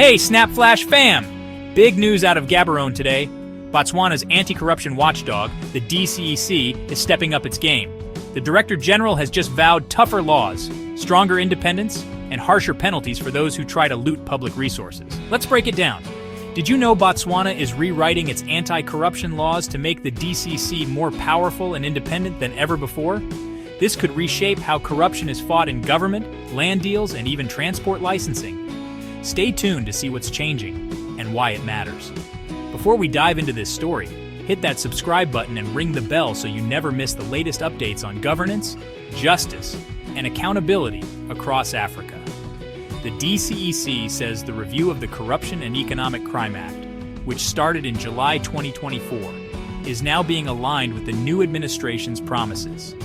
Hey, Snap Flash fam! Big news out of Gaborone today. Botswana's anti-corruption watchdog, the DCEC, is stepping up its game. The Director General has just vowed tougher laws, stronger independence, and harsher penalties for those who try to loot public resources. Let's break it down. Did you know Botswana is rewriting its anti-corruption laws to make the DCEC more powerful and independent than ever before? This could reshape how corruption is fought in government, land deals, and even transport licensing. Stay tuned to see what's changing and why it matters. Before we dive into this story, hit that subscribe button and ring the bell so you never miss the latest updates on governance, justice, and accountability across Africa. The DCEC says the review of the Corruption and Economic Crime Act, which started in July 2024, is now being aligned with the new administration's promises.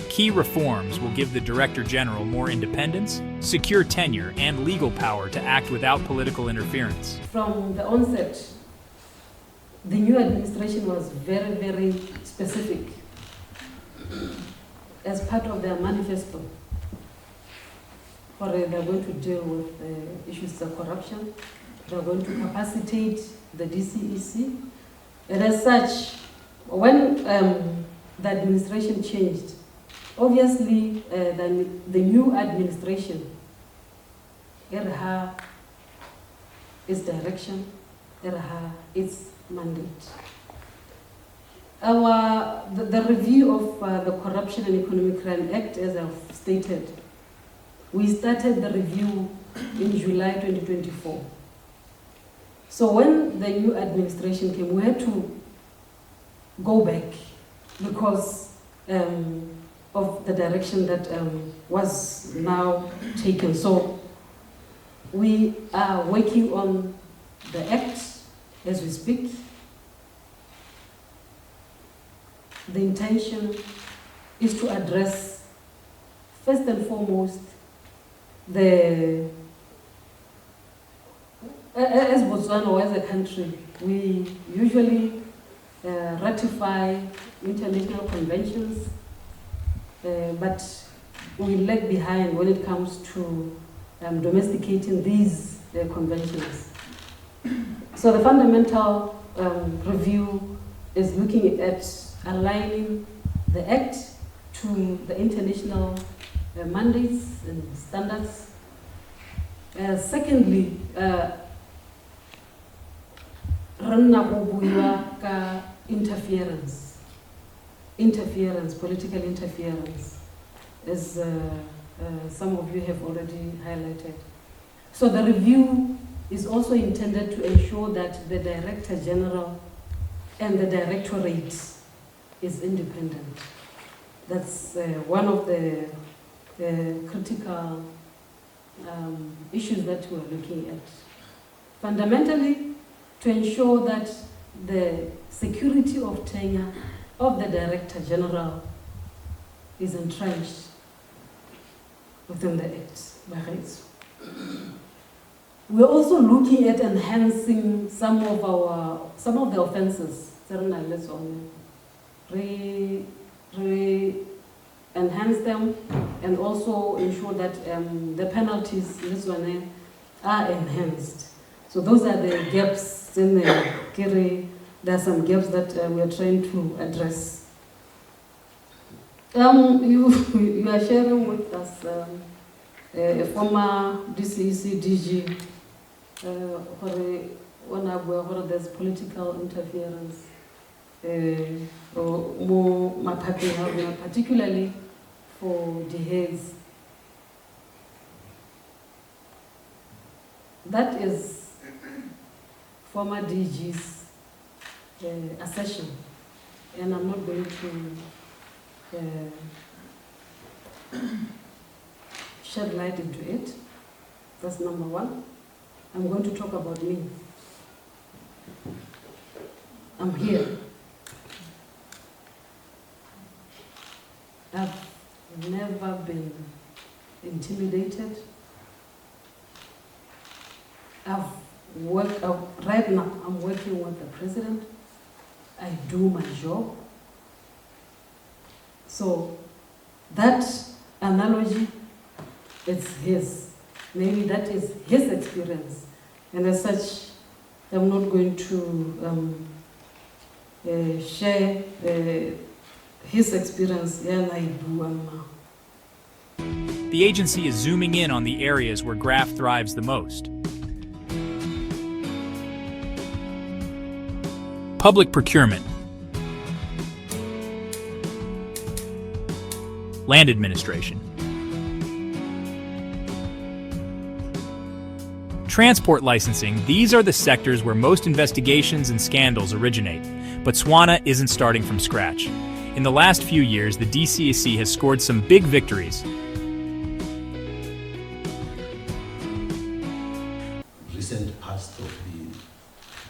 Key reforms will give the Director General more independence, secure tenure, and legal power to act without political interference. From the onset, the new administration was very, very specific as part of their manifesto. They're going to deal with the issues of corruption. They're going to capacitate the DCEC. And as such, when the administration changed, obviously the new administration, its direction, its mandate. The review of the Corruption and Economic Crime Act, as I've stated, we started the review in July 2024. So when the new administration came, we had to go back because of the direction that was now taken. So we are working on the Act as we speak. The intention is to address, first and foremost, as Botswana or as a country, we usually ratify international conventions, but we lag behind when it comes to domesticating these conventions. So the fundamental review is looking at aligning the Act to the international mandates and standards. Secondly, interference, political interference, as some of you have already highlighted. So the review is also intended to ensure that the Director General and the Directorate is independent. That's one of the critical issues that we're looking at. Fundamentally, to ensure that the security of tenure of the Director General is entrenched within the Act. We're also looking at enhancing some of the offences. Enhance them and also ensure that the penalties are enhanced. So those are the gaps in the Kiri. There are some gaps that we are trying to address. You are sharing with us a former DCEC DG where there's political interference, particularly for the heads. That is former DG's assertion, and I'm not going to shed light into it. That's number one. I'm going to talk about me. I'm here. I've never been intimidated. Right now, I'm working with the president. I do my job. So that analogy, it's his. Maybe that is his experience. And as such, I'm not going to share his experience. The agency is zooming in on the areas where graft thrives the most. Public procurement, land administration, transport licensing. These are the sectors where most investigations and scandals originate. Botswana isn't starting from scratch. In the last few years, the DCEC has scored some big victories. Recent past of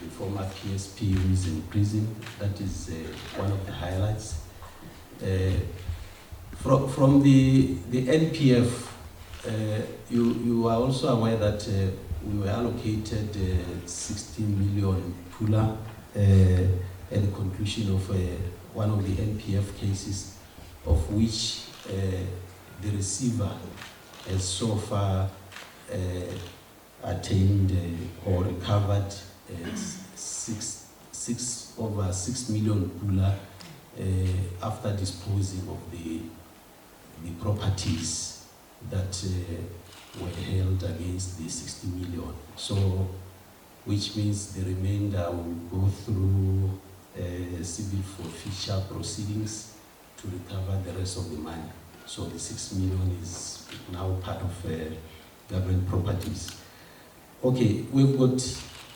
the former PSP who is in prison, that is one of the highlights. From the NPF, you are also aware that we were allocated 16 million pula at the conclusion of one of the NPF cases, of which the receiver has so far attained or recovered over 6 million pula after disposing of the properties that were held against the 60 million. So, which means the remainder will go through civil forfeiture proceedings to recover the rest of the money. So the 6 million is now part of government properties. Okay, we've got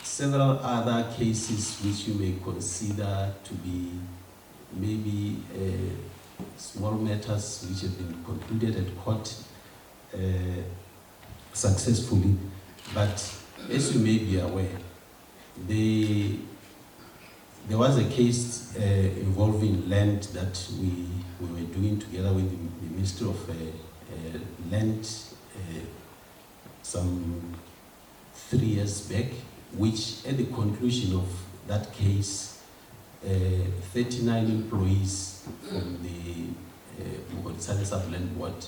several other cases which you may consider to be maybe small matters which have been concluded at court successfully, but as you may be aware, there was a case involving land that we were doing together with the Ministry of Land some 3 years back, which at the conclusion of that case, 39 employees from the Botswana Subland Board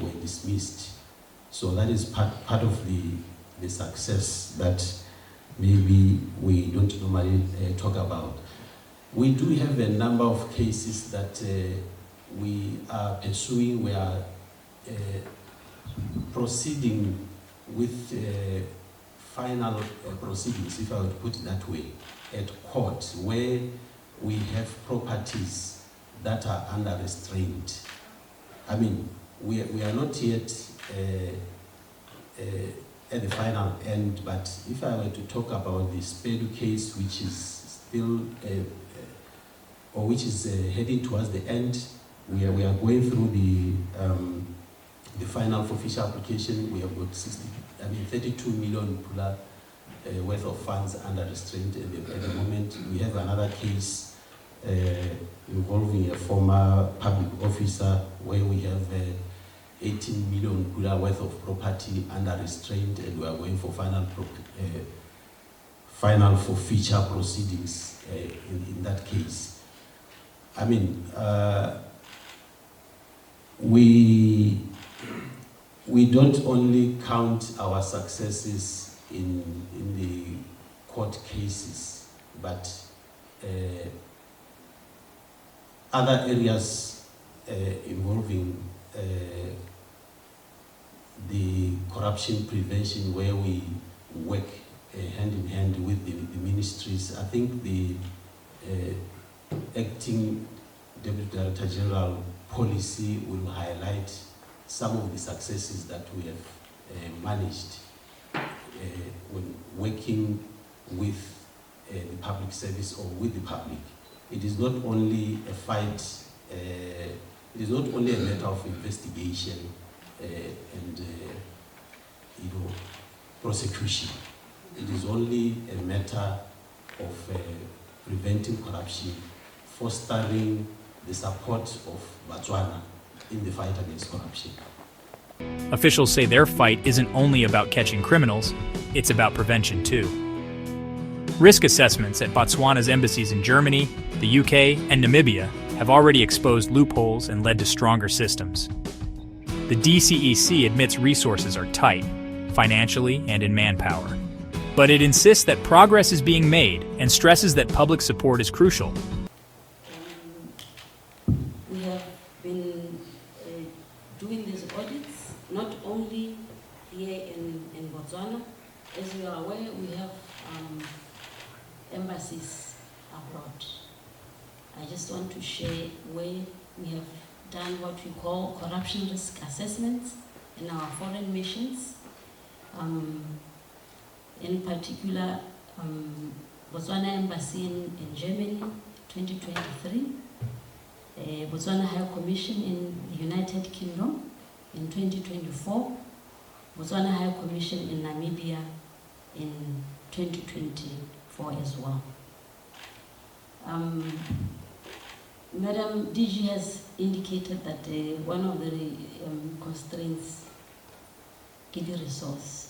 were dismissed. So that is part of the success that maybe we don't normally talk about. We do have a number of cases that we are pursuing. We are proceeding with final proceedings, if I would put it that way, at court, where we have properties that are under restraint. I mean, we are not yet at the final end, but if I were to talk about the Spedu case, which is still, or which is heading towards the end, we are going through the final forfeiture application. We have got 32 million pula worth of funds under restraint at the moment. We have another case involving a former public officer where we have 18 million pula worth of property under restraint, and we are going for final forfeiture proceedings in that case. I mean, we don't only count our successes in the court cases, but other areas involving the corruption prevention, where we work hand in hand with the ministries. I think the acting Deputy Director General policy will highlight some of the successes that we have managed when working with the public service or with the public. It is not only a fight, it is not only a matter of investigation and prosecution. It is only a matter of preventing corruption, fostering the support of Botswana in the fight against corruption. Officials say their fight isn't only about catching criminals, it's about prevention too. Risk assessments at Botswana's embassies in Germany, the UK, and Namibia have already exposed loopholes and led to stronger systems. The DCEC admits resources are tight, financially and in manpower. but it insists that progress is being made and stresses that public support is crucial. We have been doing these audits, not only here in Botswana. As you are aware, we have embassies abroad. I just want to share where we have done what we call corruption risk assessments in our foreign missions. In particular, Botswana Embassy in Germany, 2023, Botswana High Commission in the United Kingdom in 2024, Botswana High Commission in Namibia in 2024 as well. Madam DG has indicated that one of the constraints is the resource.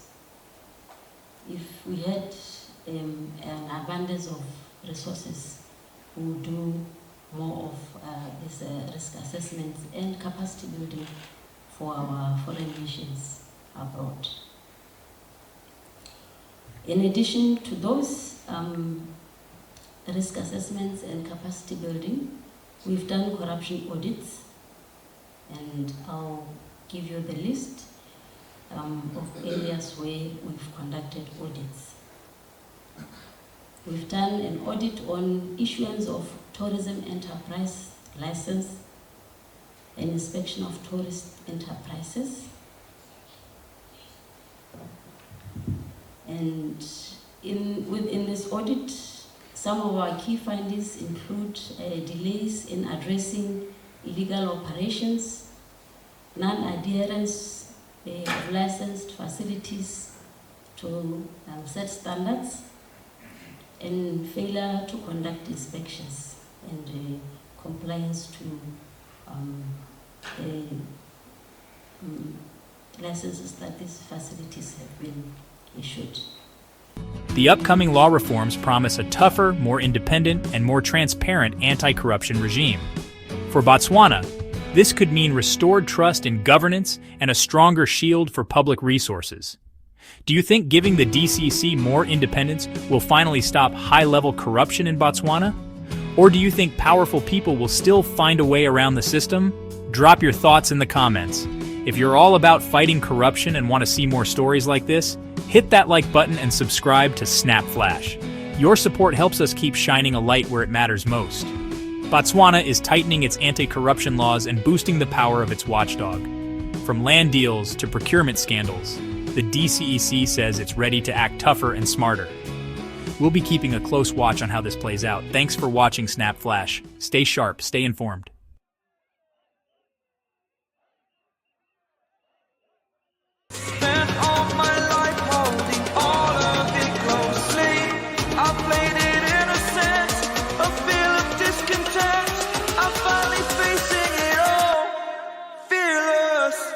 If we had an abundance of resources, we would do more of these risk assessments and capacity building for our foreign missions abroad. In addition to those risk assessments and capacity building, we've done corruption audits, and I'll give you the list of areas where we've conducted audits. We've done an audit on issuance of tourism enterprise license and inspection of tourist enterprises. And within this audit, some of our key findings include delays in addressing illegal operations, non-adherence of licensed facilities to set standards, and failure to conduct inspections and compliance to the licenses that these facilities have been issued. The upcoming law reforms promise a tougher, more independent, and more transparent anti-corruption regime. For Botswana, this could mean restored trust in governance and a stronger shield for public resources. Do you think giving the DCEC more independence will finally stop high-level corruption in Botswana? Or do you think powerful people will still find a way around the system? Drop your thoughts in the comments. If you're all about fighting corruption and want to see more stories like this, hit that like button and subscribe to Snap Flash. Your support helps us keep shining a light where it matters most. Botswana is tightening its anti-corruption laws and boosting the power of its watchdog. From land deals to procurement scandals, the DCEC says it's ready to act tougher and smarter. We'll be keeping a close watch on how this plays out. Thanks for watching Snap Flash. Stay sharp, stay informed. Fearless.